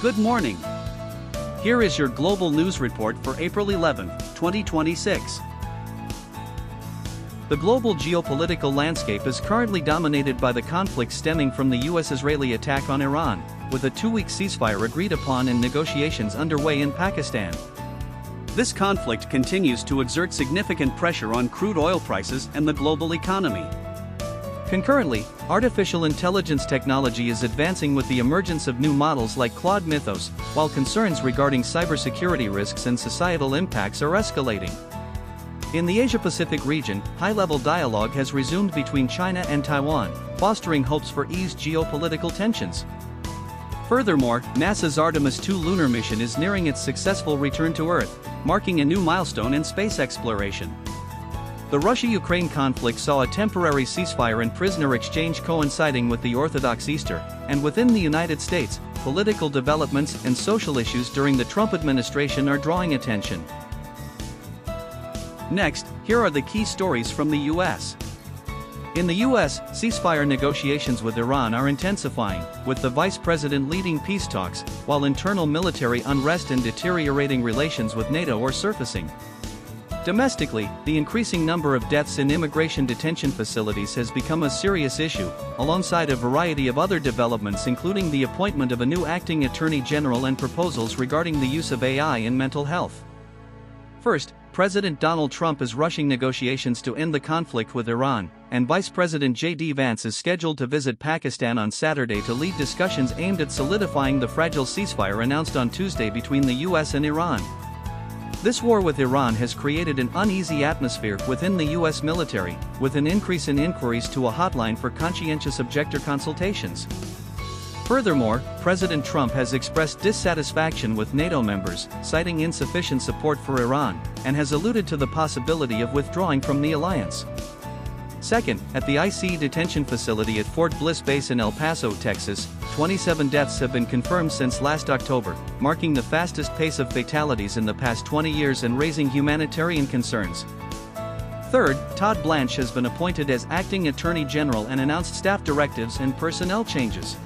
Good morning. Here is your global news report for April 11, 2026. The global geopolitical landscape is currently dominated by the conflict stemming from the US-Israeli attack on Iran, with a 2-week ceasefire agreed upon and negotiations underway in Pakistan. This conflict continues to exert significant pressure on crude oil prices and the global economy. Concurrently, artificial intelligence technology is advancing with the emergence of new models like Claude Mythos, while concerns regarding cybersecurity risks and societal impacts are escalating. In the Asia-Pacific region, high-level dialogue has resumed between China and Taiwan, fostering hopes for eased geopolitical tensions. Furthermore, NASA's Artemis II lunar mission is nearing its successful return to Earth, marking a new milestone in space exploration. The Russia-Ukraine conflict saw a temporary ceasefire and prisoner exchange coinciding with the Orthodox Easter, and within the United States, political developments and social issues during the Trump administration are drawing attention. Next, here are the key stories from the U.S. In the U.S., ceasefire negotiations with Iran are intensifying, with the vice president leading peace talks, while internal military unrest and deteriorating relations with NATO are surfacing. Domestically, the increasing number of deaths in immigration detention facilities has become a serious issue, alongside a variety of other developments including the appointment of a new acting attorney general and proposals regarding the use of AI in mental health. First, President Donald Trump is rushing negotiations to end the conflict with Iran, and Vice President J.D. Vance is scheduled to visit Pakistan on Saturday to lead discussions aimed at solidifying the fragile ceasefire announced on Tuesday between the U.S. and Iran. This war with Iran has created an uneasy atmosphere within the U.S. military, with an increase in inquiries to a hotline for conscientious objector consultations. Furthermore, President Trump has expressed dissatisfaction with NATO members, citing insufficient support for Iran, and has alluded to the possibility of withdrawing from the alliance. Second, at the ICE detention facility at Fort Bliss Base in El Paso, Texas, 27 deaths have been confirmed since last October, marking the fastest pace of fatalities in the past 20 years and raising humanitarian concerns. Third, Todd Blanche has been appointed as acting attorney general and announced staff directives and personnel changes.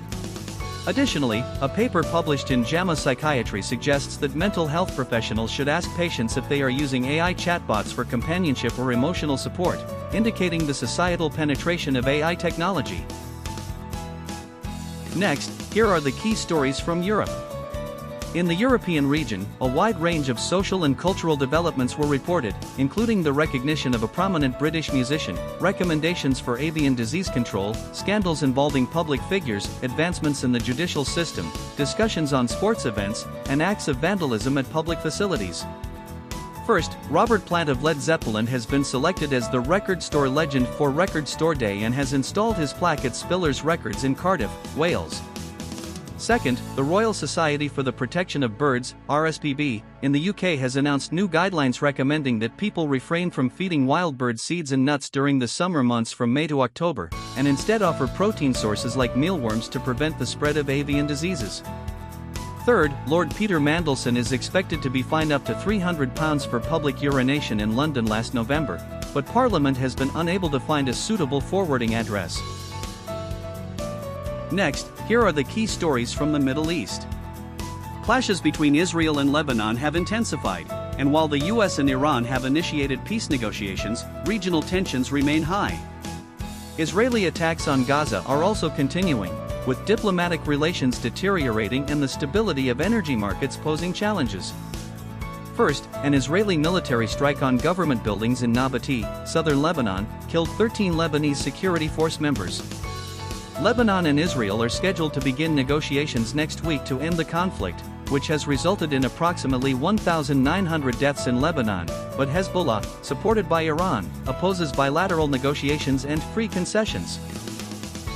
Additionally, a paper published in JAMA Psychiatry suggests that mental health professionals should ask patients if they are using AI chatbots for companionship or emotional support, indicating the societal penetration of AI technology. Next, here are the key stories from Europe. In the European region, a wide range of social and cultural developments were reported, including the recognition of a prominent British musician, recommendations for avian disease control, scandals involving public figures, advancements in the judicial system, discussions on sports events, and acts of vandalism at public facilities. First, Robert Plant of Led Zeppelin has been selected as the Record Store Legend for Record Store Day and has installed his plaque at Spillers Records in Cardiff, Wales. Second, the Royal Society for the Protection of Birds, RSPB, in the UK has announced new guidelines recommending that people refrain from feeding wild bird seeds and nuts during the summer months from May to October, and instead offer protein sources like mealworms to prevent the spread of avian diseases. Third, Lord Peter Mandelson is expected to be fined up to £300 for public urination in London last November, but Parliament has been unable to find a suitable forwarding address. Next, here are the key stories from the Middle East. Clashes between Israel and Lebanon have intensified, and while the US and Iran have initiated peace negotiations, regional tensions remain high. Israeli attacks on Gaza are also continuing, with diplomatic relations deteriorating and the stability of energy markets posing challenges. First, an Israeli military strike on government buildings in Nabatee, southern Lebanon, killed 13 Lebanese security force members. Lebanon and Israel are scheduled to begin negotiations next week to end the conflict, which has resulted in approximately 1,900 deaths in Lebanon, but Hezbollah, supported by Iran, opposes bilateral negotiations and free concessions.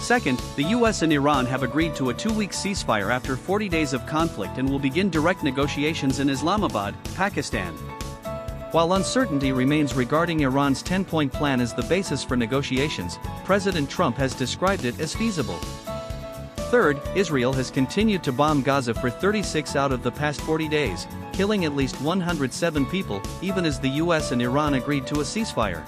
Second, the US and Iran have agreed to a 2-week ceasefire after 40 days of conflict and will begin direct negotiations in Islamabad, Pakistan. While uncertainty remains regarding Iran's 10-point plan as the basis for negotiations, President Trump has described it as feasible. Third, Israel has continued to bomb Gaza for 36 out of the past 40 days, killing at least 107 people, even as the US and Iran agreed to a ceasefire.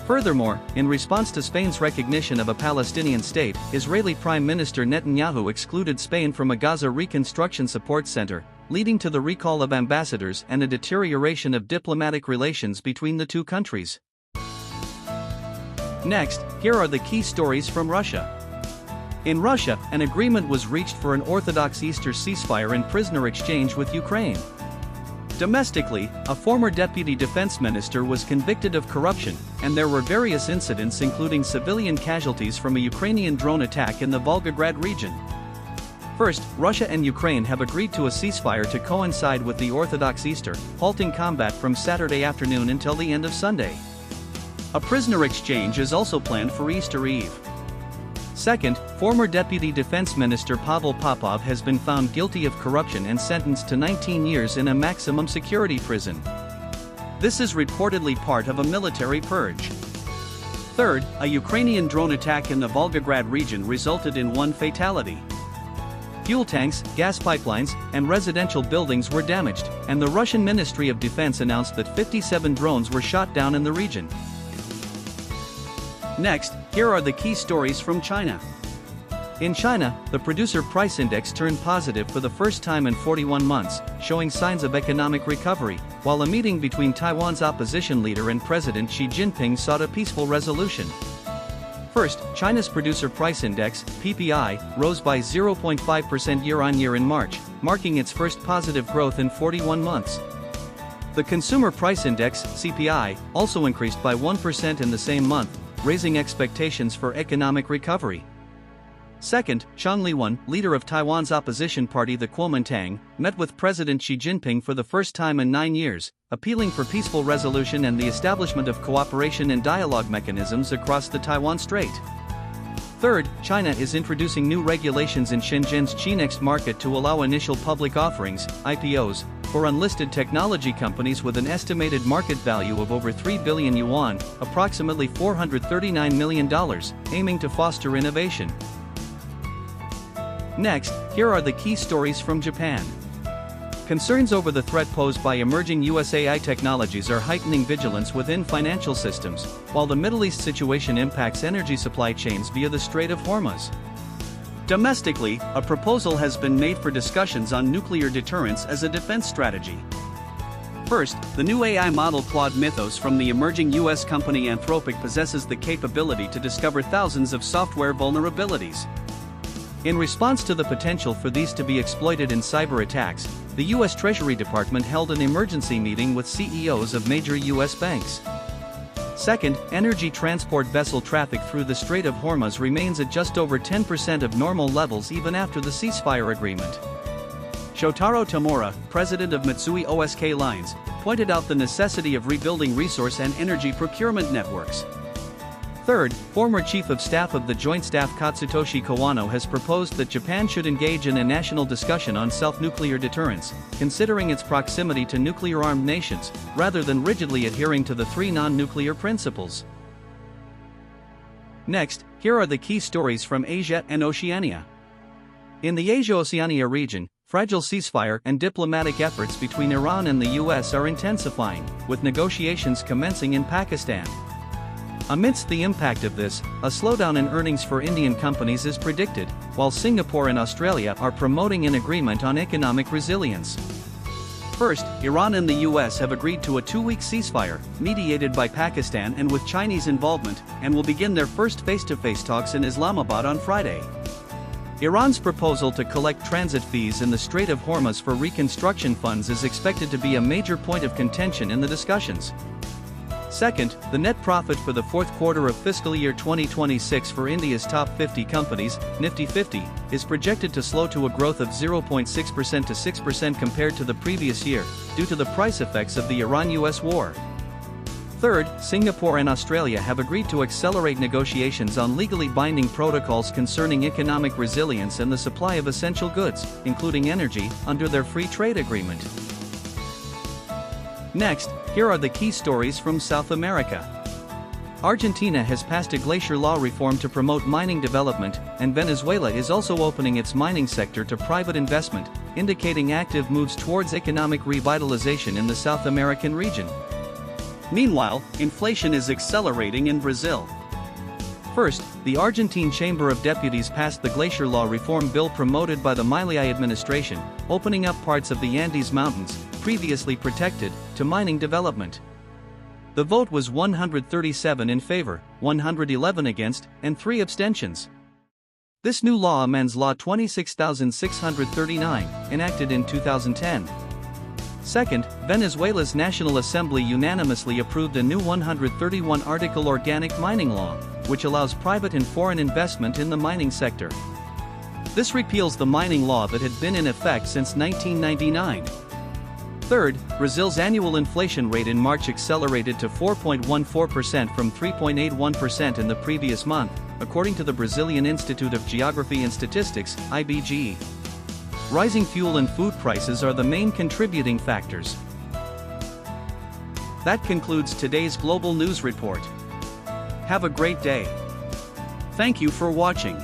Furthermore, in response to Spain's recognition of a Palestinian state, Israeli Prime Minister Netanyahu excluded Spain from a Gaza reconstruction support center, leading to the recall of ambassadors and a deterioration of diplomatic relations between the two countries. Next, here are the key stories from Russia. In Russia, an agreement was reached for an Orthodox Easter ceasefire and prisoner exchange with Ukraine. Domestically, a former deputy defense minister was convicted of corruption, and there were various incidents including civilian casualties from a Ukrainian drone attack in the Volgograd region. First, Russia and Ukraine have agreed to a ceasefire to coincide with the Orthodox Easter, halting combat from Saturday afternoon until the end of Sunday. A prisoner exchange is also planned for Easter Eve. Second, former Deputy Defense Minister Pavel Popov has been found guilty of corruption and sentenced to 19 years in a maximum security prison. This is reportedly part of a military purge. Third, a Ukrainian drone attack in the Volgograd region resulted in one fatality. Fuel tanks, gas pipelines, and residential buildings were damaged, and the Russian Ministry of Defense announced that 57 drones were shot down in the region. Next, here are the key stories from China. In China, the producer price index turned positive for the first time in 41 months, showing signs of economic recovery, while a meeting between Taiwan's opposition leader and President Xi Jinping sought a peaceful resolution. First, China's producer price index, PPI, rose by 0.5% year-on-year in March, marking its first positive growth in 41 months. The consumer price index, CPI, also increased by 1% in the same month, raising expectations for economic recovery. Second, Zhang Liwen, leader of Taiwan's opposition party the Kuomintang, met with President Xi Jinping for the first time in 9 years, appealing for peaceful resolution and the establishment of cooperation and dialogue mechanisms across the Taiwan Strait. Third, China is introducing new regulations in Shenzhen's Chinext market to allow initial public offerings, IPOs, for unlisted technology companies with an estimated market value of over 3 billion yuan, approximately $439 million, aiming to foster innovation. Next, here are the key stories from Japan. Concerns over the threat posed by emerging US AI technologies are heightening vigilance within financial systems, while the Middle East situation impacts energy supply chains via the Strait of Hormuz. Domestically, a proposal has been made for discussions on nuclear deterrence as a defense strategy. First, the new AI model Claude Mythos from the emerging US company Anthropic possesses the capability to discover thousands of software vulnerabilities. In response to the potential for these to be exploited in cyber attacks, the US Treasury Department held an emergency meeting with CEOs of major US banks. Second, energy transport vessel traffic through the Strait of Hormuz remains at just over 10% of normal levels even after the ceasefire agreement. Shotaro Tamura, president of Mitsui O.S.K. Lines, pointed out the necessity of rebuilding resource and energy procurement networks. Third, former Chief of Staff of the Joint Staff Katsutoshi Kawano has proposed that Japan should engage in a national discussion on self-nuclear deterrence, considering its proximity to nuclear-armed nations, rather than rigidly adhering to the three non-nuclear principles. Next, here are the key stories from Asia and Oceania. In the Asia-Oceania region, fragile ceasefire and diplomatic efforts between Iran and the US are intensifying, with negotiations commencing in Pakistan. Amidst the impact of this, a slowdown in earnings for Indian companies is predicted, while Singapore and Australia are promoting an agreement on economic resilience. First, Iran and the US have agreed to a 2-week ceasefire, mediated by Pakistan and with Chinese involvement, and will begin their first face-to-face talks in Islamabad on Friday. Iran's proposal to collect transit fees in the Strait of Hormuz for reconstruction funds is expected to be a major point of contention in the discussions. Second, the net profit for the fourth quarter of fiscal year 2026 for India's top 50 companies, Nifty 50, is projected to slow to a growth of 0.6% to 6% compared to the previous year, due to the price effects of the Iran-US war. Third, Singapore and Australia have agreed to accelerate negotiations on legally binding protocols concerning economic resilience and the supply of essential goods, including energy, under their free trade agreement. Next, here are the key stories from South America. Argentina has passed a glacier law reform to promote mining development, and Venezuela is also opening its mining sector to private investment, indicating active moves towards economic revitalization in the South American region. Meanwhile, inflation is accelerating in Brazil. First, the Argentine Chamber of Deputies passed the Glacier Law reform bill promoted by the Milei administration, opening up parts of the Andes Mountains, previously protected, to mining development. The vote was 137 in favor, 111 against, and 3 abstentions. This new law amends Law 26,639, enacted in 2010. Second, Venezuela's National Assembly unanimously approved a new 131-article organic mining law, which allows private and foreign investment in the mining sector. This repeals the mining law that had been in effect since 1999. Third, Brazil's annual inflation rate in March accelerated to 4.14% from 3.81% in the previous month, according to the Brazilian Institute of Geography and Statistics, IBGE. Rising fuel and food prices are the main contributing factors. That concludes today's Global News Report. Have a great day. Thank you for watching.